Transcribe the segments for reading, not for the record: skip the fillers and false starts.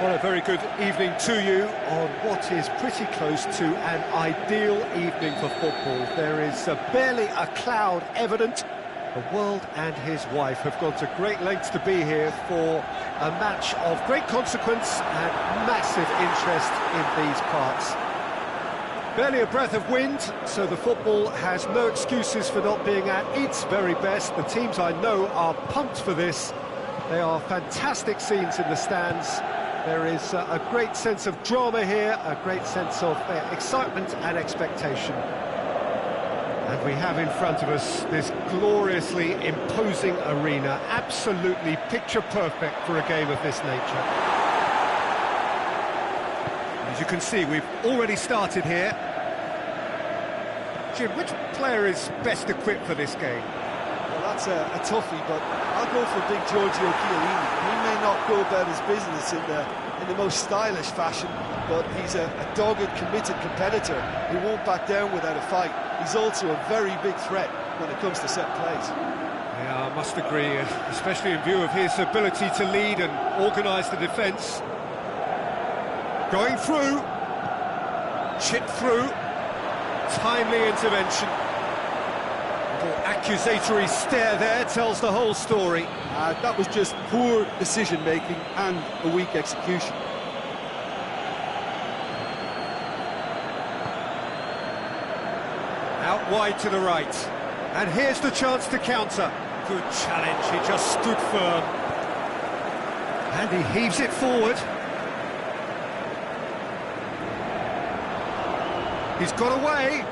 Well, a very good evening to you on what is pretty close to an ideal evening for football. There is barely a cloud evident. The world and his wife have gone to great lengths to be here for a match of great consequence and massive interest in these parts. Barely a breath of wind, so the football has no excuses for not being at its very best. The teams I know are pumped for this. They are fantastic scenes in the stands. There is a great sense of drama here, a great sense of excitement and expectation. And we have in front of us this gloriously imposing arena, absolutely picture perfect for a game of this nature. As you can see, we've already started here. Jim, which player is best equipped for this game? Well, that's a toughie, but I'll go for big Giorgio Chiellini. He may not go about his business in the most stylish fashion, but he's a dogged, committed competitor who won't back down without a fight. He's also a very big threat when it comes to set plays. Yeah, I must agree, especially in view of his ability to lead and organise the defence. Going through, chipped through, timely intervention. Little accusatory stare there tells the whole story. That was just poor decision-making and a weak execution. Out wide to the right. And here's the chance to counter. Good challenge, he just stood firm. And he heaves it forward. He's got away.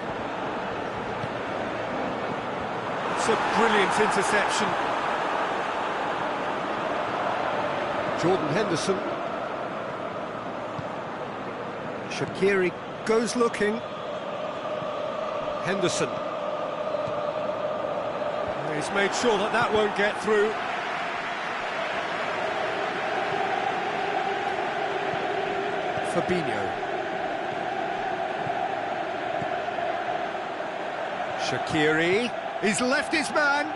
It's a brilliant interception. Jordan Henderson. Shaqiri goes looking. Henderson. He's made sure that that won't get through. Fabinho. Shaqiri. He's left his man.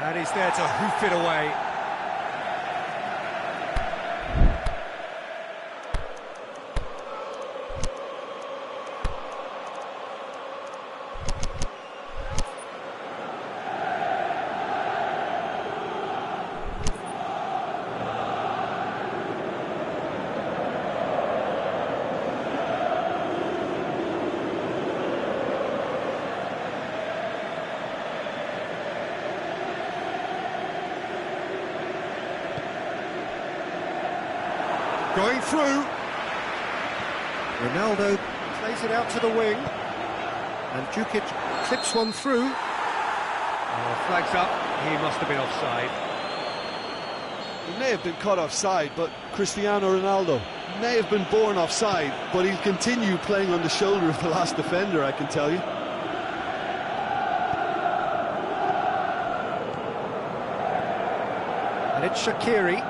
And he's there to hoof it away. Going through. Ronaldo plays it out to the wing. And Djukic clips one through. Oh, flags up. He must have been offside. He may have been caught offside, but Cristiano Ronaldo may have been born offside, but he'll continue playing on the shoulder of the last defender, I can tell you. And it's Shaqiri.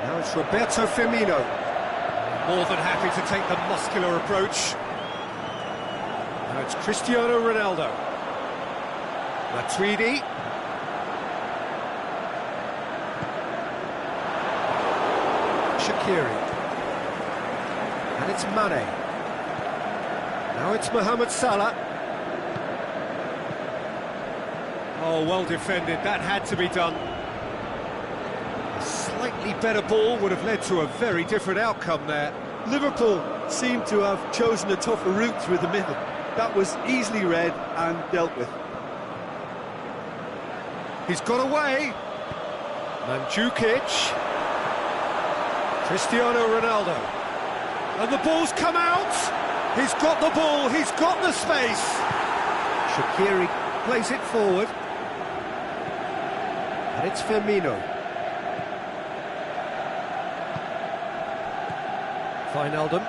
Now it's Roberto Firmino. More than happy to take the muscular approach. Now it's Cristiano Ronaldo. Matuidi. Shaqiri. And it's Mane. Now it's Mohamed Salah. Oh, well defended. That had to be done. A slightly better ball would have led to a very different outcome there. Liverpool seem to have chosen a tougher route through the middle. That was easily read and dealt with. He's got away. Mandzukic. Cristiano Ronaldo. And the ball's come out. He's got the ball, he's got the space. Shaqiri plays it forward. And it's Firmino. Wijnaldum.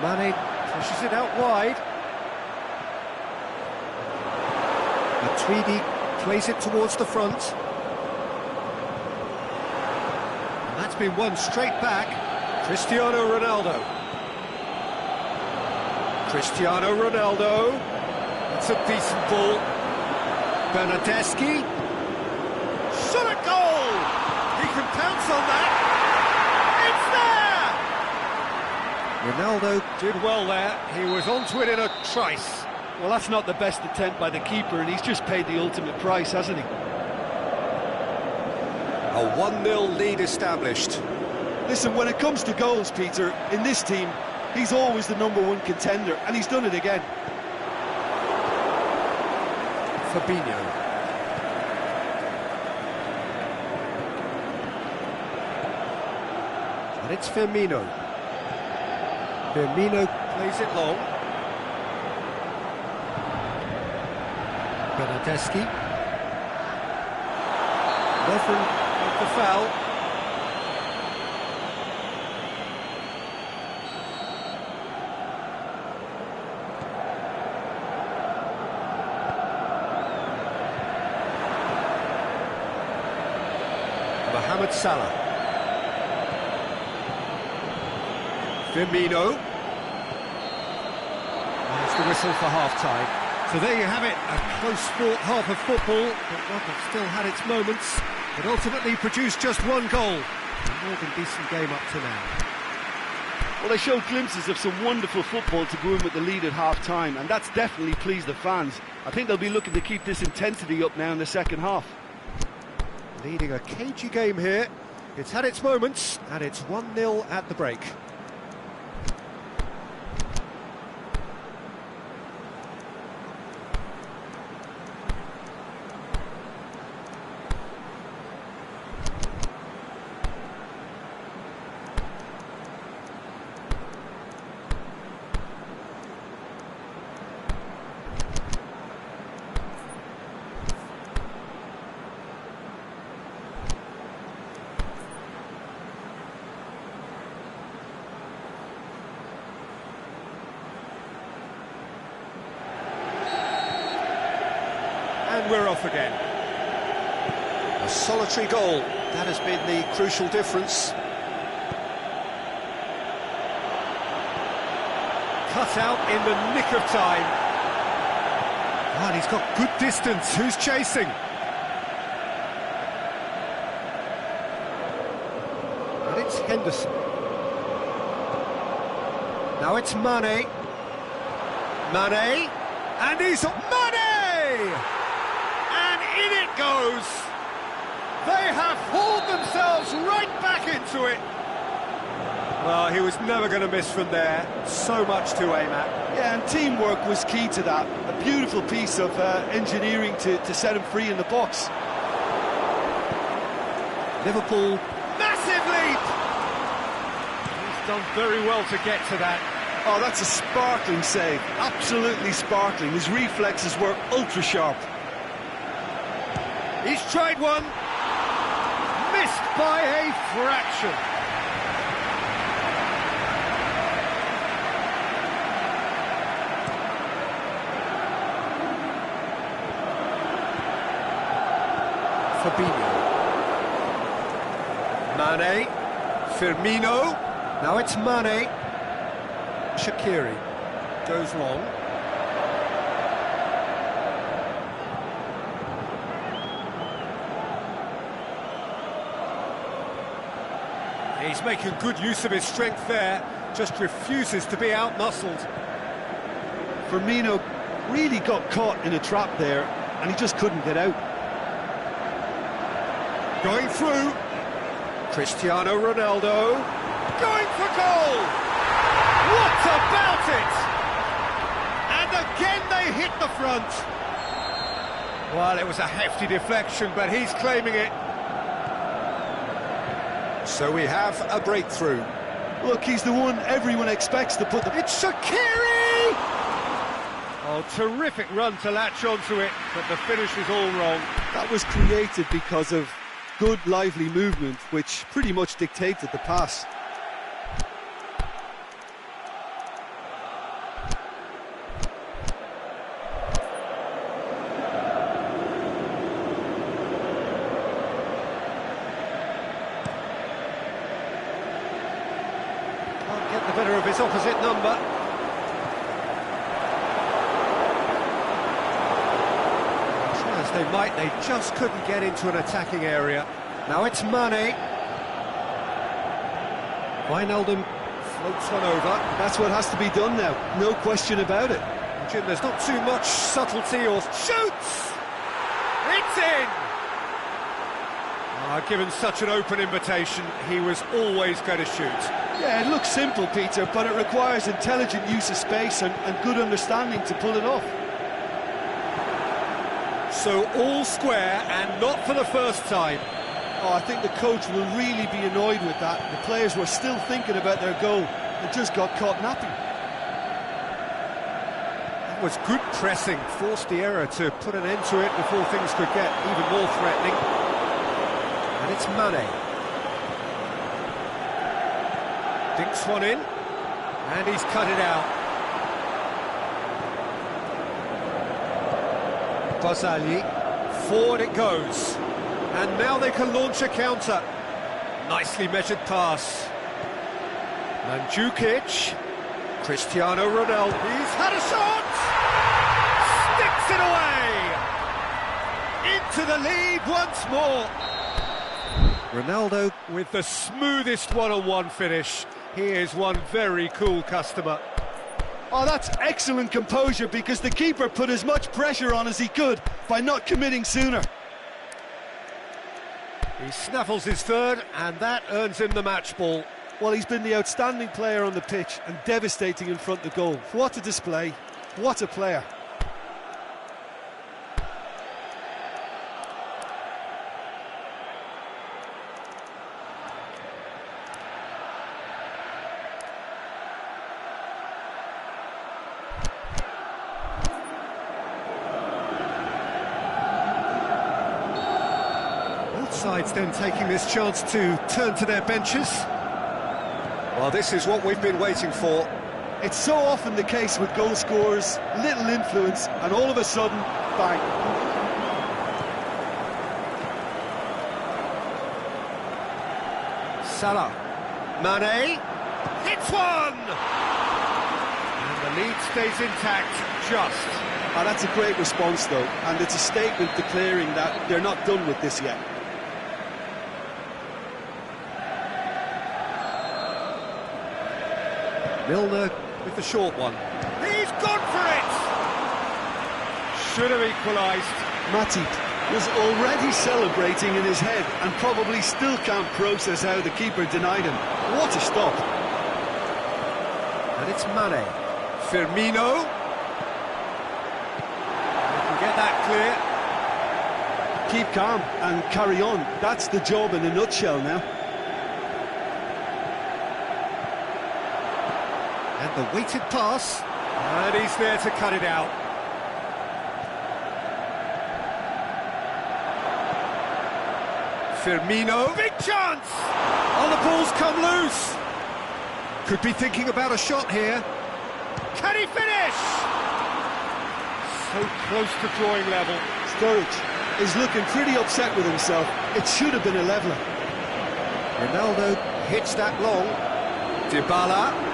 Mane pushes it out wide. Matuidi plays it towards the front. And that's been won straight back. Cristiano Ronaldo. Cristiano Ronaldo. That's a decent ball. Bernardeschi. Shot a goal! He can pounce on that. It's there! Ronaldo did well there. He was onto it in a trice. Well, that's not the best attempt by the keeper, and he's just paid the ultimate price, hasn't he? A 1-0 lead established. Listen, when it comes to goals, Peter, in this team, he's always the #1 contender, and he's done it again. Fabinho. And it's Firmino. Firmino plays it long. Bernardeschi. Lovren with the foul. Mohamed Salah. Firmino. There's the whistle for half-time. So there you have it, a close-fought half of football, but one that still had its moments, but ultimately produced just one goal. A more than decent game up to now. Well, they showed glimpses of some wonderful football to go in with the lead at half-time, and that's definitely pleased the fans. I think they'll be looking to keep this intensity up now in the second half. Leading a cagey game here. It's had its moments, and it's 1-0 at the break. And we're off again. A solitary goal, that has been the crucial difference. Cut out in the nick of time. And he's got good distance, who's chasing? And it's Henderson. Now it's Mane. Mane, and he's... Mane! And in it goes. They have hauled themselves right back into it. Well, he was never going to miss from there. So much to aim at. Yeah, and teamwork was key to that. A beautiful piece of engineering to set him free in the box. Liverpool, massive leap! He's done very well to get to that. Oh, that's a sparkling save. Absolutely sparkling. His reflexes were ultra sharp. He's tried one. Missed by a fraction. Fabinho. Mane. Firmino. Now it's Mane. Shaqiri goes long. He's making good use of his strength there, just refuses to be outmuscled. Firmino really got caught in a trap there, and he just couldn't get out. Going through. Cristiano Ronaldo. Going for goal! What about it? And again they hit the front. Well, it was a hefty deflection, but he's claiming it. So we have a breakthrough. Look, he's the one everyone expects to put the... It's Shaqiri! Oh, terrific run to latch onto it, but the finish is all wrong. That was created because of good, lively movement, which pretty much dictated the pass. Get the better of his opposite number. Try a much they might, they just couldn't get into an attacking area. Now it's Mane. Wijnaldum floats one over. That's what has to be done now, no question about it. Jim, there's not too much subtlety or... Shoots! It's in! Given such an open invitation, he was always going to shoot. Yeah, it looks simple, Peter, but it requires intelligent use of space and good understanding to pull it off. So all square, and not for the first time. Oh, I think the coach will really be annoyed with that. The players were still thinking about their goal and just got caught napping. That was good pressing, forced the error to put an end to it before things could get even more threatening. And it's Mane. Dinks one in, and he's cut it out. Barzagli, forward it goes. And now they can launch a counter. Nicely measured pass. Mandzukic. Cristiano Ronaldo. He's had a shot! Sticks it away! Into the lead once more. Ronaldo with the smoothest one-on-one finish. He is one very cool customer. Oh, that's excellent composure, because the keeper put as much pressure on as he could by not committing sooner. He snaffles his third, and that earns him the match ball. Well, he's been the outstanding player on the pitch and devastating in front of goal. What a display, what a player. Sides then taking this chance to turn to their benches. Well, this is what we've been waiting for. It's so often the case with goal scorers, little influence, and all of a sudden, bang. Salah. Mane. Hits one! And the lead stays intact, just. Oh, that's a great response, though, and it's a statement declaring that they're not done with this yet. Milner with the short one. He's gone for it! Should have equalised. Matip was already celebrating in his head and probably still can't process how the keeper denied him. What a stop. And it's Mane. Firmino. They can get that clear. Keep calm and carry on. That's the job in a nutshell now. And the weighted pass, and he's there to cut it out. Firmino, big chance! Oh, the ball's come loose! Could be thinking about a shot here. Can he finish? So close to drawing level. Sturridge is looking pretty upset with himself. It should have been a leveller. Ronaldo hits that long. Dybala.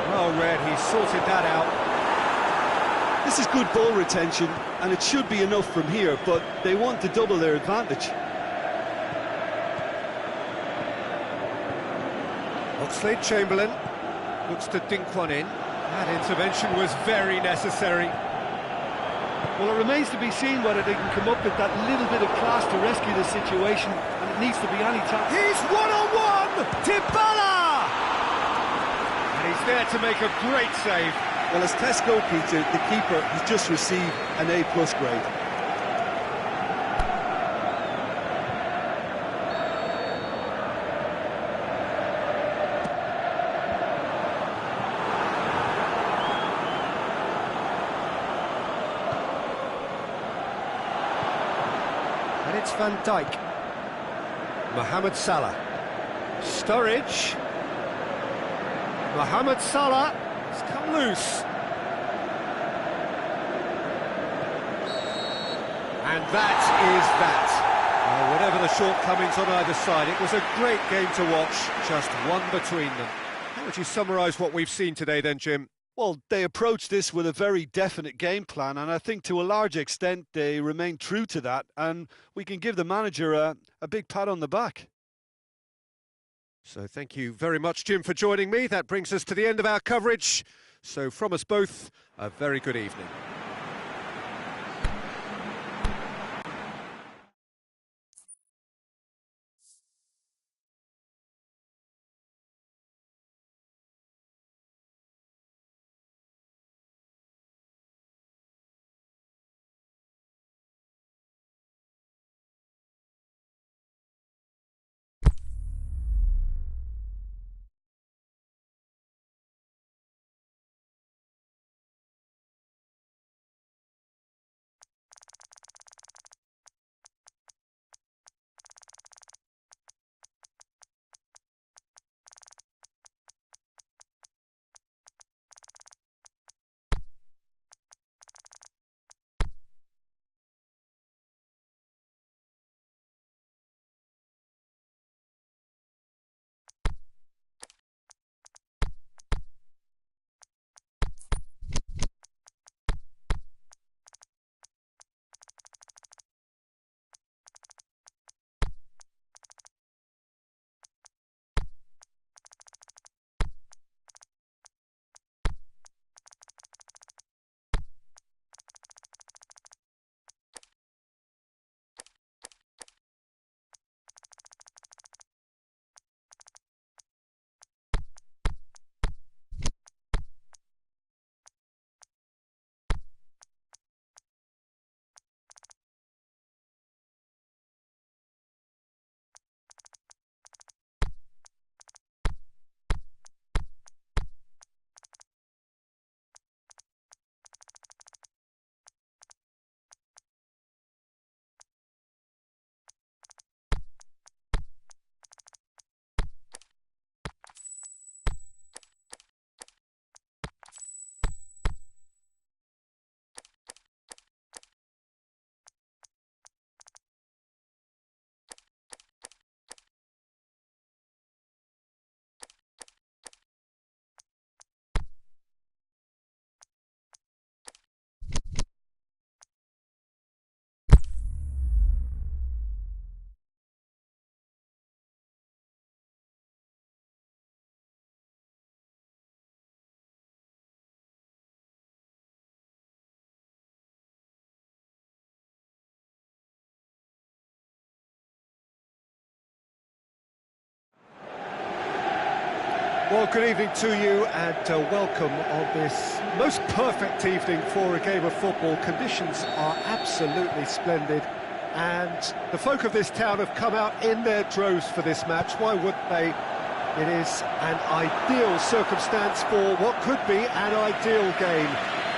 Well read, he sorted that out. This is good ball retention, and it should be enough from here, but they want to double their advantage. Oxlade-Chamberlain looks to dink one in. That intervention was very necessary. Well, it remains to be seen whether they can come up with that little bit of class to rescue the situation, and it needs to be any time. He's one-on-one! Dybala! He's there to make a great save. Well, as tests go, Peter, the keeper has just received an A+ grade. And it's Van Dijk. Mohamed Salah. Sturridge. Mohamed Salah has come loose. And that is that. Well, whatever the shortcomings on either side, it was a great game to watch, just one between them. How would you summarise what we've seen today then, Jim? Well, they approach this with a very definite game plan, and I think to a large extent they remain true to that, and we can give the manager a big pat on the back. So thank you very much, Jim, for joining me. That brings us to the end of our coverage. So from us both, a very good evening. Well, good evening to you and welcome on this most perfect evening for a game of football. Conditions are absolutely splendid and the folk of this town have come out in their droves for this match. Why wouldn't they? It is an ideal circumstance for what could be an ideal game.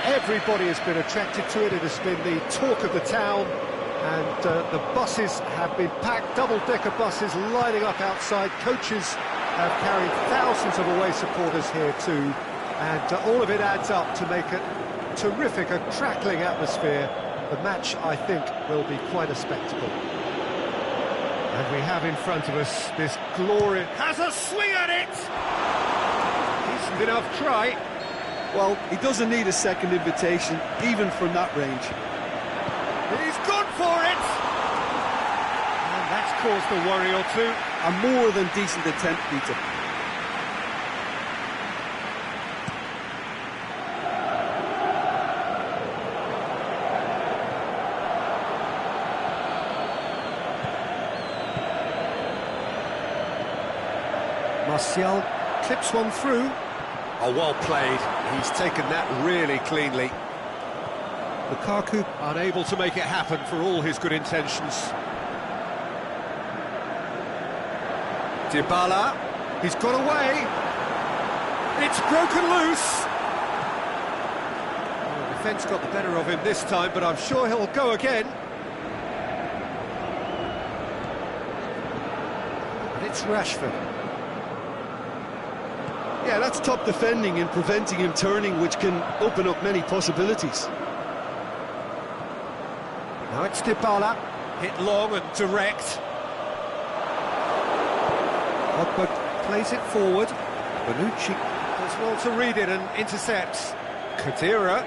Everybody has been attracted to it. It has been the talk of the town and the buses have been packed, double-decker buses lining up outside. Coaches have carried thousands of away supporters here too, and all of it adds up to make it terrific, a crackling atmosphere. The match, I think, will be quite a spectacle. And we have in front of us this glory. Has a swing at it! Decent enough try. Well, he doesn't need a second invitation, even from that range. He's gone for it! And that's caused a worry or two. A more than decent attempt, Peter. Martial clips one through. Oh, well played. He's taken that really cleanly. Lukaku unable to make it happen for all his good intentions. Dybala, he's got away. It's broken loose. The defence got the better of him this time, but I'm sure he'll go again. And it's Rashford. Yeah, that's top defending and preventing him turning, which can open up many possibilities. Now it's Dybala, hit long and direct. Pogba plays it forward. Bonucci Does well to read it and intercepts. Khedira.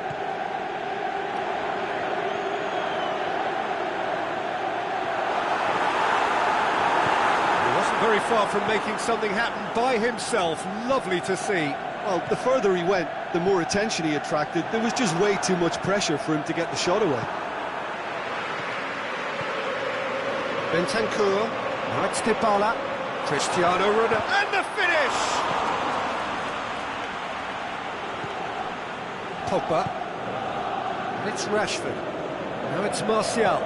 He wasn't very far from making something happen by himself. Lovely to see. Well, the further he went, the more attention he attracted. There was just way too much pressure for him to get the shot away. Bentancur. Now it's Dybala. Cristiano Ronaldo. And the finish! Pogba. And it's Rashford. Now it's Martial.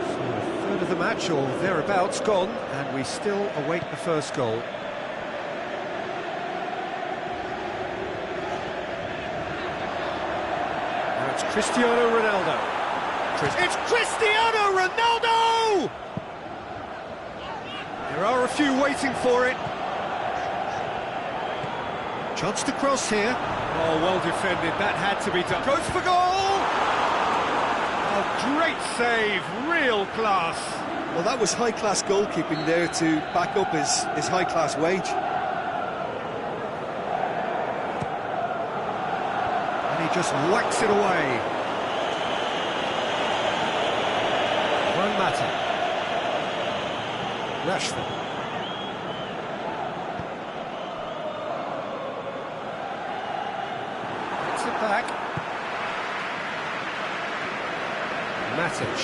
So a third of the match, or thereabouts, gone, and we still await the first goal. Now it's Cristiano Ronaldo. It's Cristiano Ronaldo! There are a few waiting for it. Chance to cross here. Oh, well defended. That had to be done. Goes for goal! Oh, great save. Real class. Well, that was high-class goalkeeping there to back up his high-class wage. And he just whacks it away. Matter. Rashford. Gets it back. Matic.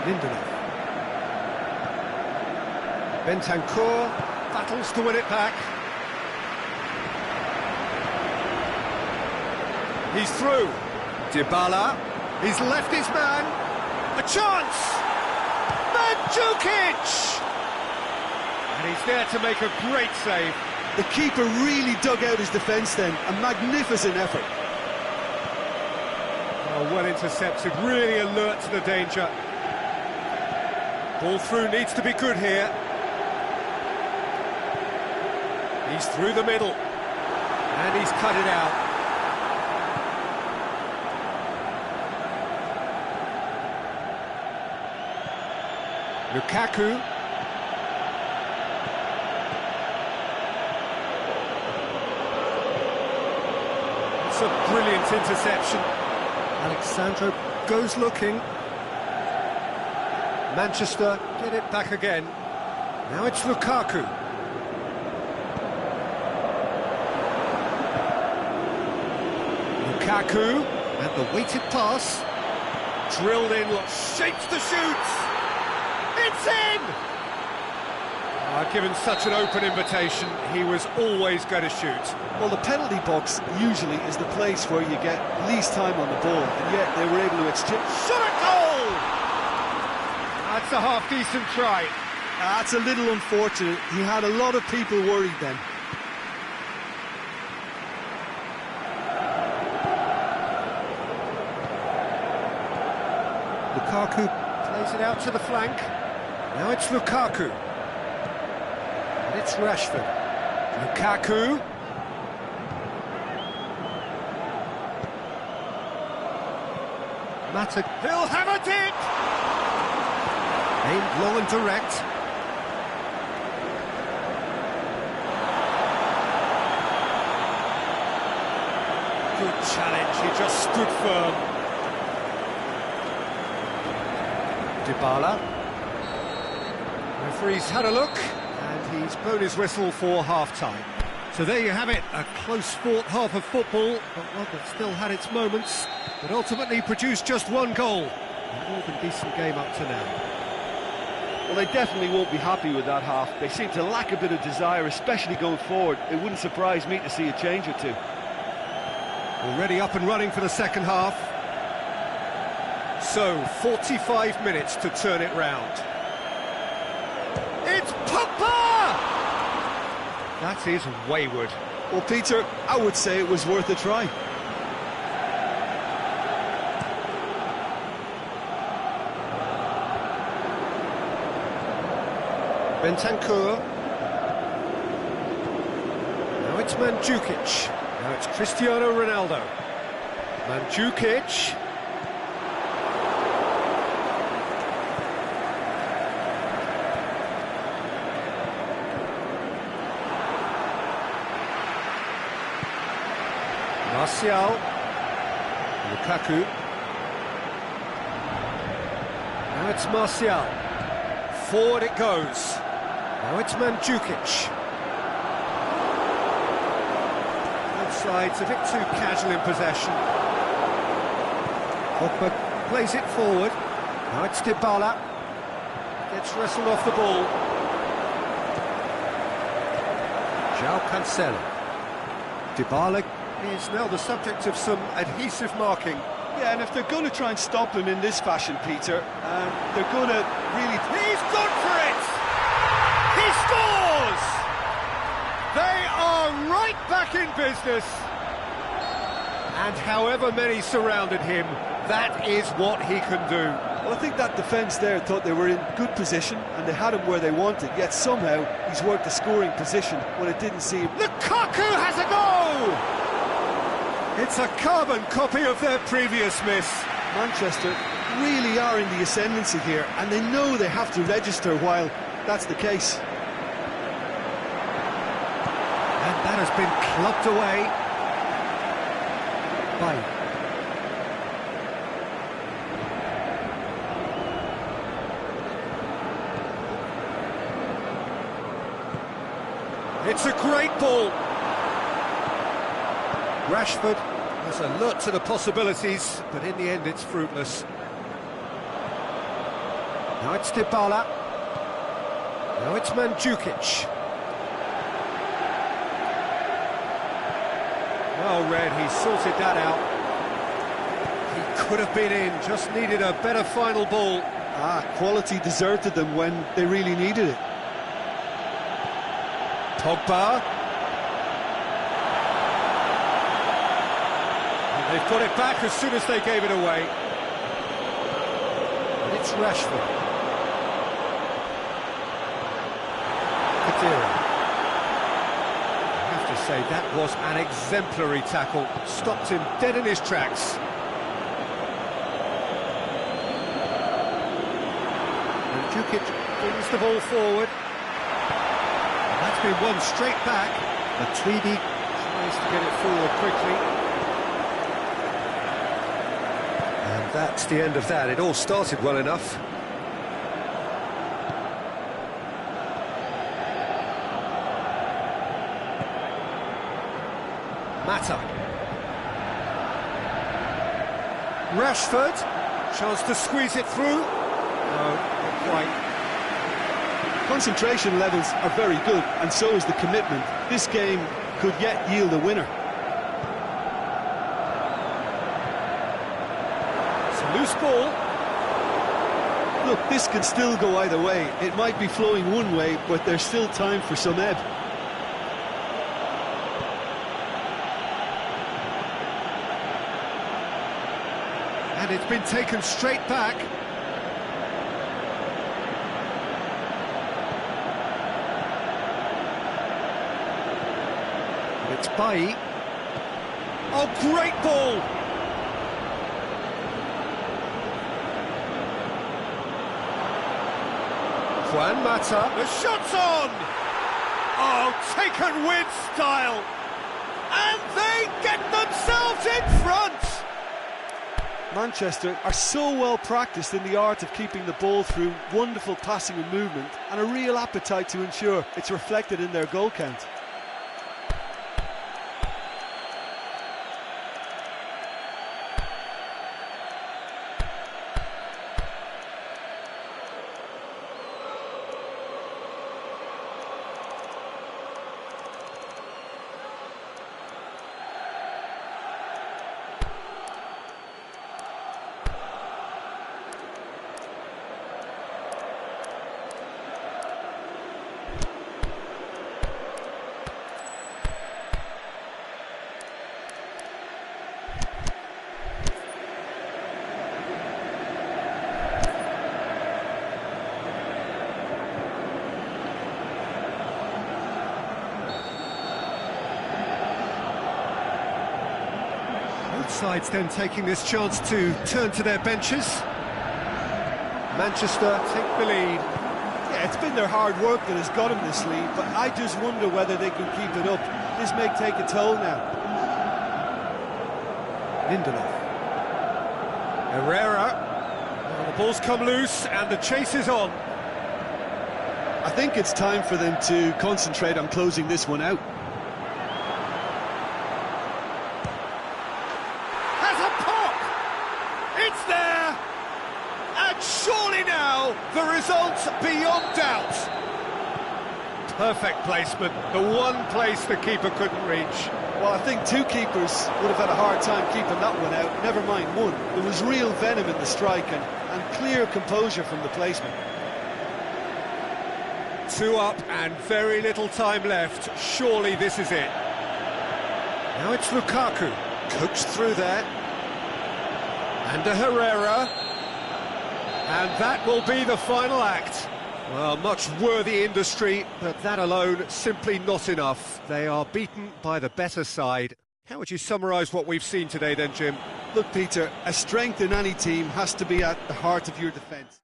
Lindelof. Bentancur battles to win it back. He's through. Dybala. He's left his man. A chance! Mandzukic! And he's there to make a great save. The keeper really dug out his defence then. A magnificent effort. Oh, well intercepted, really alert to the danger. Ball through needs to be good here. He's through the middle. And he's cut it out. Lukaku. It's a brilliant interception. Alexandro goes looking. Manchester get it back again. Now it's Lukaku. Lukaku, and the weighted pass. Drilled in, shapes the shoot. It's in! Given such an open invitation, he was always going to shoot. Well, the penalty box usually is the place where you get least time on the ball, and yet they were able to exchange. Shot a goal! That's a half-decent try. That's a little unfortunate. He had a lot of people worried then. Lukaku plays it out to the flank. Now it's Lukaku. And it's Rashford. Lukaku. Matic. He'll have it in! Aimed low and direct. Good challenge, he just stood firm. Dybala. Referee's had a look, and he's blown his whistle for half-time. So there you have it, a close-fought half of football, but one that still had its moments, but ultimately produced just one goal. A more than decent game up to now. Well, they definitely won't be happy with that half. They seem to lack a bit of desire, especially going forward. It wouldn't surprise me to see a change or two. Already up and running for the second half. So, 45 minutes to turn it round. It's Pogba! That is wayward. Well, Peter, I would say it was worth a try. Bentancur. Now it's Mandzukic. Now it's Cristiano Ronaldo. Mandzukic. Martial. Lukaku. Now it's Martial. Forward it goes. Now it's Mandzukic. Both sides a bit too casual in possession. Pogba plays it forward. Now it's Dybala. Gets wrestled off the ball. João Cancelo. Dybala is now the subject of some adhesive marking. Yeah, and if they're going to try and stop him in this fashion, Peter, they're going to really... He's gone for it! He scores! They are right back in business. And however many surrounded him, that is what he can do. Well, I think that defence there thought they were in good position and they had him where they wanted, yet somehow he's worked a scoring position when it didn't seem... Lukaku has a goal! It's a carbon copy of their previous miss. Manchester really are in the ascendancy here, and they know they have to register while that's the case. And that has been clubbed away by... It's a great ball. Rashford has alert to the possibilities, but in the end it's fruitless. Now it's Dybala. Now it's Mandzukic. Well read, he sorted that out. He could have been in, just needed a better final ball. Quality deserted them when they really needed it. Pogba. And they've got it back as soon as they gave it away. And it's Rashford. Kadira. I have to say, that was an exemplary tackle. Stopped him dead in his tracks. And Mandzukic brings the ball forward. That's been won straight back. Matuidi tries to get it forward quickly. And that's the end of that. It all started well enough. Mata. Rashford. Chance to squeeze it through. No, not quite. Concentration levels are very good, and so is the commitment. This game could yet yield a winner. It's a loose ball. Look, this can still go either way. It might be flowing one way, but there's still time for some ebb. And it's been taken straight back. It's Bailly. Oh, great ball! Juan Mata. The shot's on! Oh, taken with style! And they get themselves in front! Manchester are so well practiced in the art of keeping the ball through wonderful passing and movement, and a real appetite to ensure it's reflected in their goal count. Sides then taking this chance to turn to their benches. Manchester take the lead. Yeah, it's been their hard work that has got them this lead, but I just wonder whether they can keep it up. This may take a toll now. Lindelof. Herrera. Well, the ball's come loose and the chase is on. I think it's time for them to concentrate on closing this one out. Has a pop! It's there! And surely now, the result's beyond doubt. Perfect placement, the one place the keeper couldn't reach. Well, I think two keepers would have had a hard time keeping that one out, never mind one. There was real venom in the strike and clear composure from the placement. 2 up and very little time left. Surely this is it. Now it's Lukaku. Coaxed through there. And to Herrera. And that will be the final act. Well, much worthy industry, but that alone simply not enough. They are beaten by the better side. How would you summarise what we've seen today then, Jim? Look, Peter, a strength in any team has to be at the heart of your defence.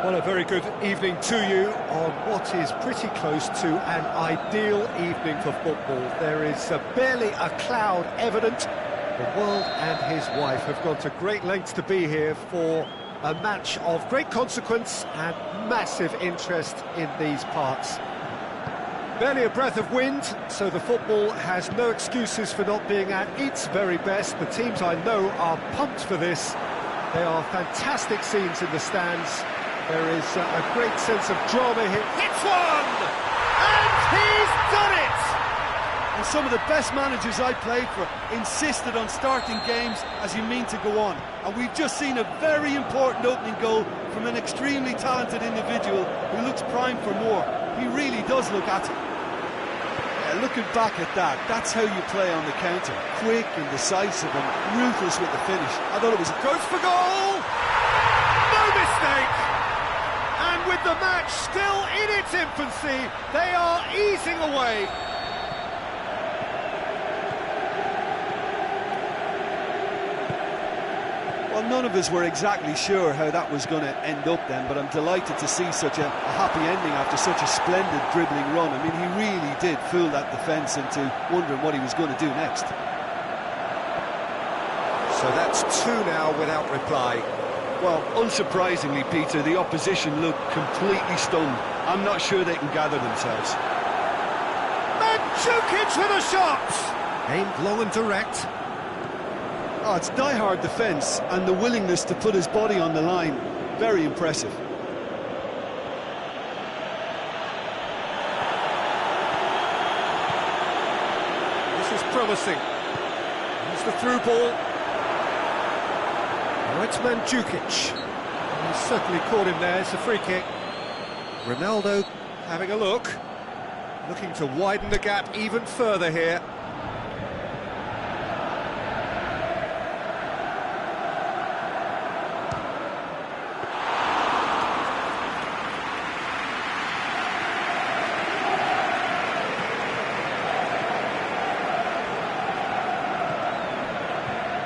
Well, a very good evening to you on what is pretty close to an ideal evening for football. There is barely a cloud evident. The world and his wife have gone to great lengths to be here for a match of great consequence and massive interest in these parts. Barely a breath of wind, so the football has no excuses for not being at its very best. The teams I know are pumped for this. There are fantastic scenes in the stands. There is a great sense of drama here. Hits one! And he's done it! And some of the best managers I played for insisted on starting games as you mean to go on. And we've just seen a very important opening goal from an extremely talented individual who looks primed for more. He really does look at it. Yeah, Yeah, looking back at that, that's how you play on the counter. Quick and decisive and ruthless with the finish. I thought it was... Goes for goal! No mistake! And with the match still in its infancy, they are easing away. Well, none of us were exactly sure how that was going to end up then, but I'm delighted to see such a happy ending after such a splendid dribbling run. I mean, he really did fool that defence into wondering what he was going to do next. So that's two now without reply. Well, unsurprisingly, Peter, the opposition look completely stunned. I'm not sure they can gather themselves. Mandzukic with a shot! Aimed long and direct. Oh, it's die-hard defence and the willingness to put his body on the line. Very impressive. This is promising. Here's the through ball. Now it's Mandzukic. He's certainly caught him there. It's a free kick. Ronaldo having a look. Looking to widen the gap even further here.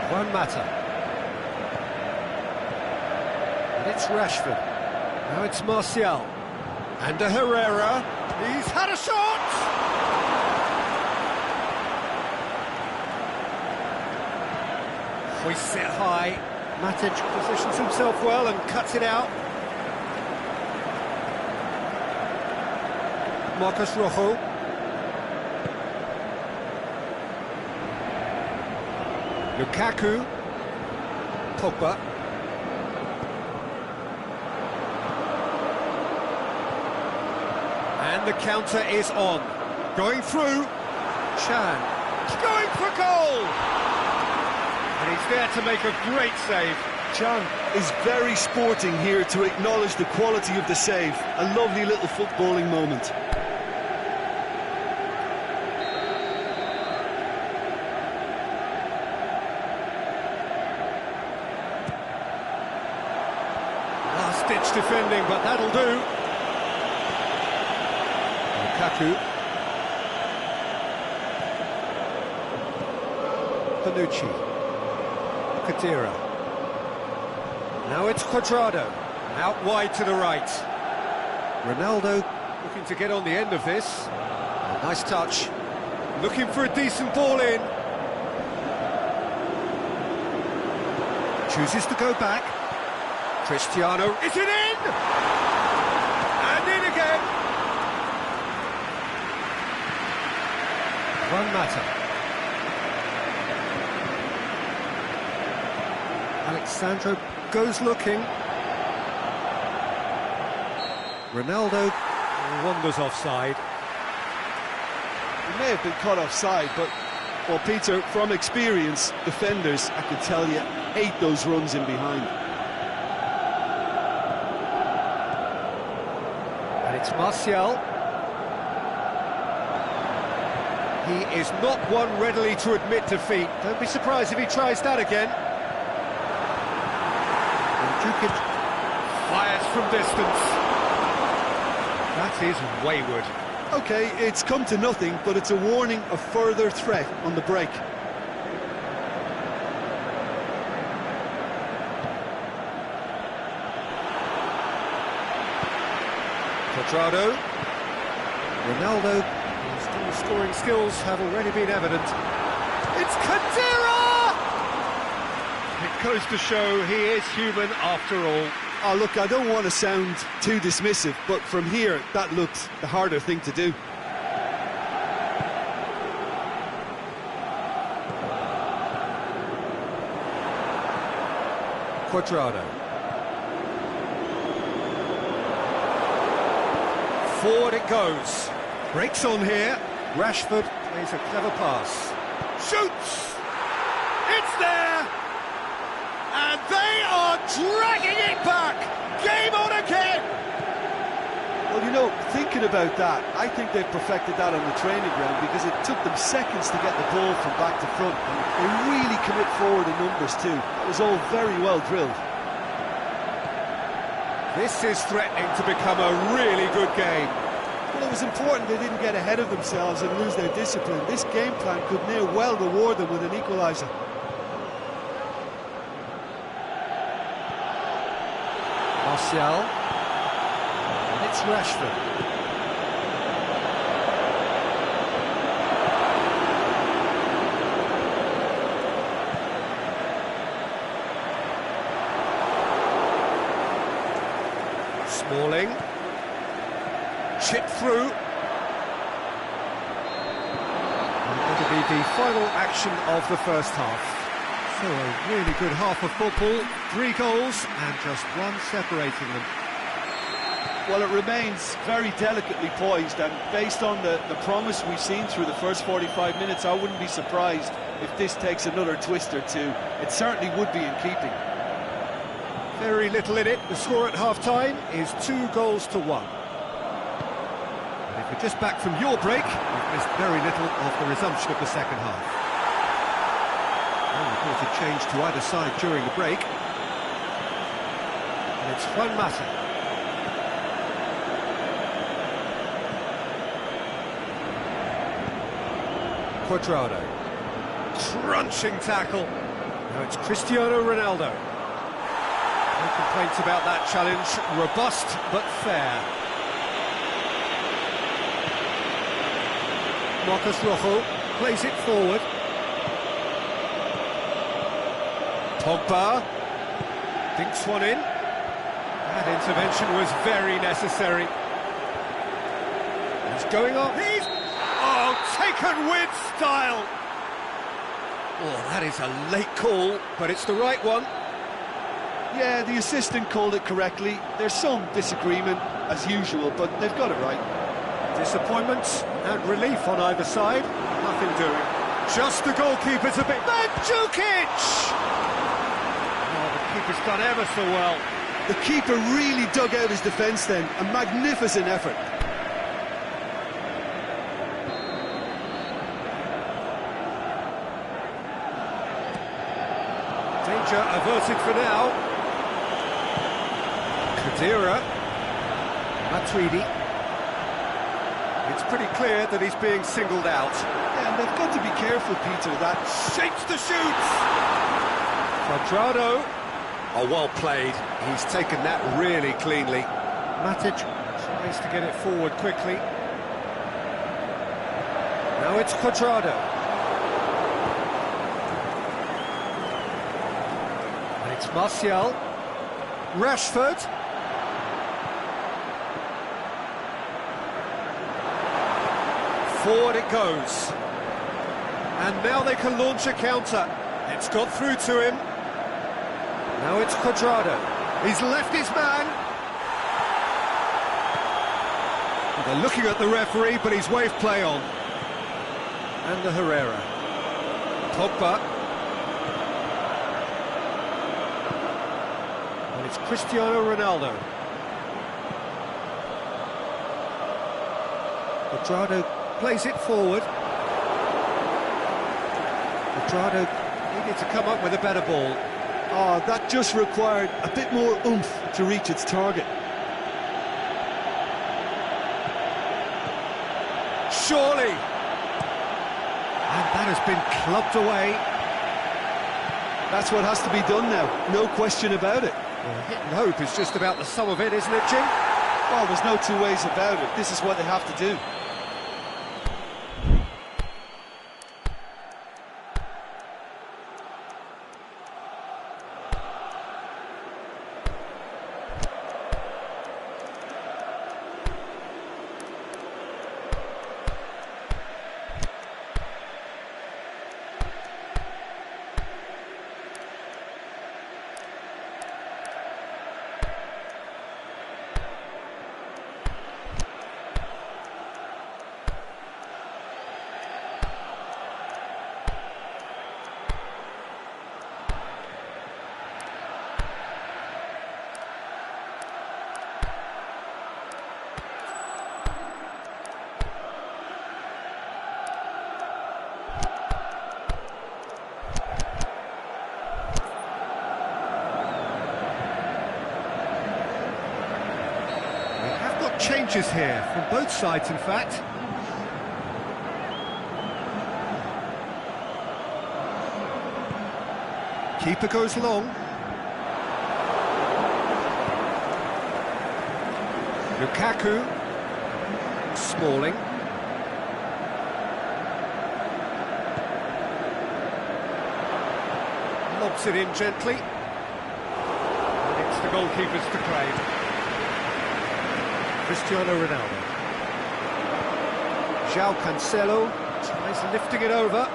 One matter. And it's Rashford. Now it's Martial. And to Herrera. He's had a shot! Hoists it high. Matic positions himself well and cuts it out. Marcus Rojo. Lukaku, Pogba, and the counter is on. Going through, Chan, going for goal! And he's there to make a great save. Chan is very sporting here to acknowledge the quality of the save. A lovely little footballing moment. Ditch defending, but that'll do. Lukaku. Panucci. Kadira. Now it's Cuadrado. Out wide to the right. Ronaldo looking to get on the end of this. A nice touch. Looking for a decent ball in. Chooses to go back. Cristiano, is it in? And in again. One matter. Alexandro goes looking. Ronaldo wanders offside. He may have been caught offside, but, well, Peter, from experience, defenders, I can tell you, hate those runs in behind. It's Martial. He is not one readily to admit defeat. Don't be surprised if he tries that again. Mandzukic fires from distance. That is wayward. OK, it's come to nothing, but it's a warning of further threat on the break. Cuadrado. Ronaldo, whose scoring skills have already been evident. It's Kadira! It goes to show he is human after all. Oh, look, I don't want to sound too dismissive, but from here, that looked the harder thing to do. Cuadrado. Forward it goes. Breaks on here. Rashford plays a clever pass. Shoots! It's there! And they are dragging it back! Game on again! Well, you know, thinking about that, I think they've perfected that on the training ground because it took them seconds to get the ball from back to front. And they really commit forward in numbers too. That was all very well drilled. This is threatening to become a really good game. Well, it was important they didn't get ahead of themselves and lose their discipline. This game plan could near well reward them with an equaliser. Martial. And it's Rashford. Smalling. Chip through. And that'll be the final action of the first half. So a really good half of football, 3 goals and just one separating them. Well, it remains very delicately poised, and based on the promise we've seen through the first 45 minutes, I wouldn't be surprised if this takes another twist or two. It certainly would be in keeping. Very little in it. The score at half-time is 2-1. And if you're just back from your break, you've missed very little of the resumption of the second half. Reported change to either side during the break. And it's Juan Mata. Cuadrado. Crunching tackle. Now it's Cristiano Ronaldo. No complaints about that challenge. Robust but fair. Marcos Rojo plays it forward. Pogba dinks one in. That intervention was very necessary. He's going on. He's taken with style. Oh, that is a late call, but it's the right one. Yeah, the assistant called it correctly. There's some disagreement, as usual, but they've got it right. Disappointment and relief on either side. Nothing doing. Just the goalkeeper's a bit. Mandzukic! Keeper's done ever so well. The keeper really dug out his defence then. A magnificent effort. Danger averted for now. Khedira. Matuidi. It's pretty clear that he's being singled out. Yeah, and they've got to be careful, Peter. That shapes the shoots. Cuadrado. Oh, well played. He's taken that really cleanly. Matic tries to get it forward quickly. Now it's Cuadrado. And it's Martial. Rashford. Forward it goes. And now they can launch a counter. It's got through to him. Now it's Cuadrado. He's left his man. They're looking at the referee, but he's waved play on. And the Herrera. Pogba. And it's Cristiano Ronaldo. Cuadrado plays it forward. Cuadrado needed to come up with a better ball. Oh, that just required a bit more oomph to reach its target. Surely! And that has been clubbed away. That's what has to be done now, no question about it. Well, hit and hope is just about the sum of it, isn't it, Jim? Well, there's no two ways about it. This is what they have to do. challenges here, from both sides in fact. Keeper goes long. Lukaku. Smalling. Lobs it in gently. And it's the goalkeeper's to claim. Cristiano Ronaldo. João Cancelo tries lifting it over.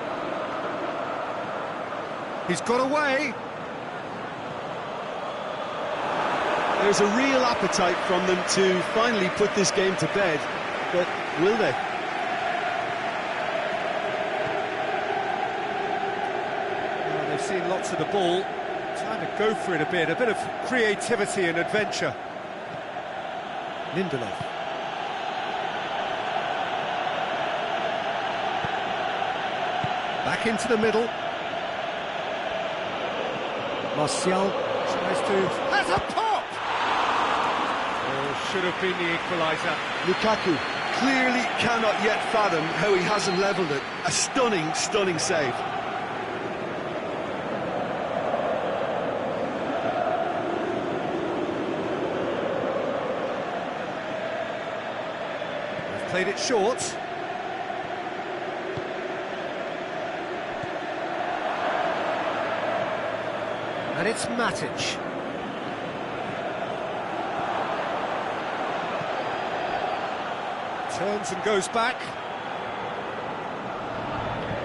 He's got away. There's a real appetite from them to finally put this game to bed, but will they? Well, they've seen lots of the ball. Time to go for it a bit of creativity and adventure. Lindelof. Back into the middle. Martial tries to... Has a pop! Oh, should have been the equaliser. Lukaku clearly cannot yet fathom how he hasn't levelled it. A stunning, stunning save. They've played it short. And it's Matic. Turns and goes back.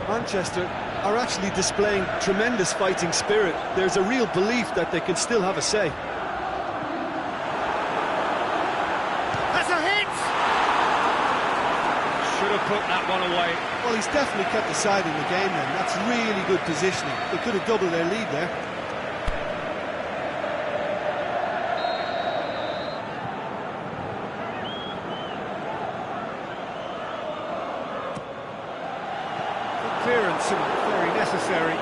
Manchester are actually displaying tremendous fighting spirit. There's a real belief that they can still have a say. That's a hit! Should have put that one away. Well, he's definitely kept the side in the game then. That's really good positioning. They could have doubled their lead there. Clearance and very necessary.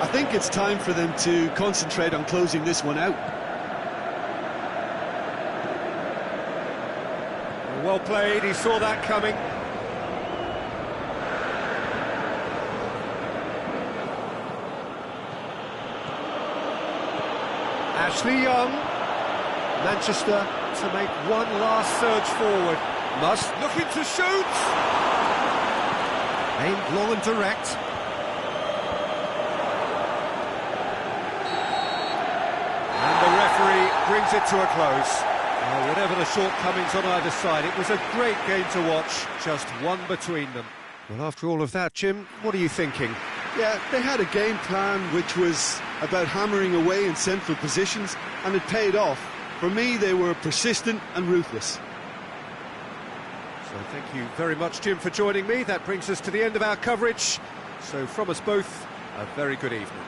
I think it's time for them to concentrate on closing this one out. Well played, he saw that coming. Ashley Young. Manchester to make one last surge forward. Must looking to shoot. Aimed long and direct. And the referee brings it to a close. Whatever the shortcomings on either side, it was a great game to watch, just one between them. Well, after all of that, Jim, what are you thinking? Yeah, they had a game plan which was about hammering away in central positions, and it paid off. For me, they were persistent and ruthless. So thank you very much, Jim, for joining me. That brings us to the end of our coverage. So from us both, a very good evening.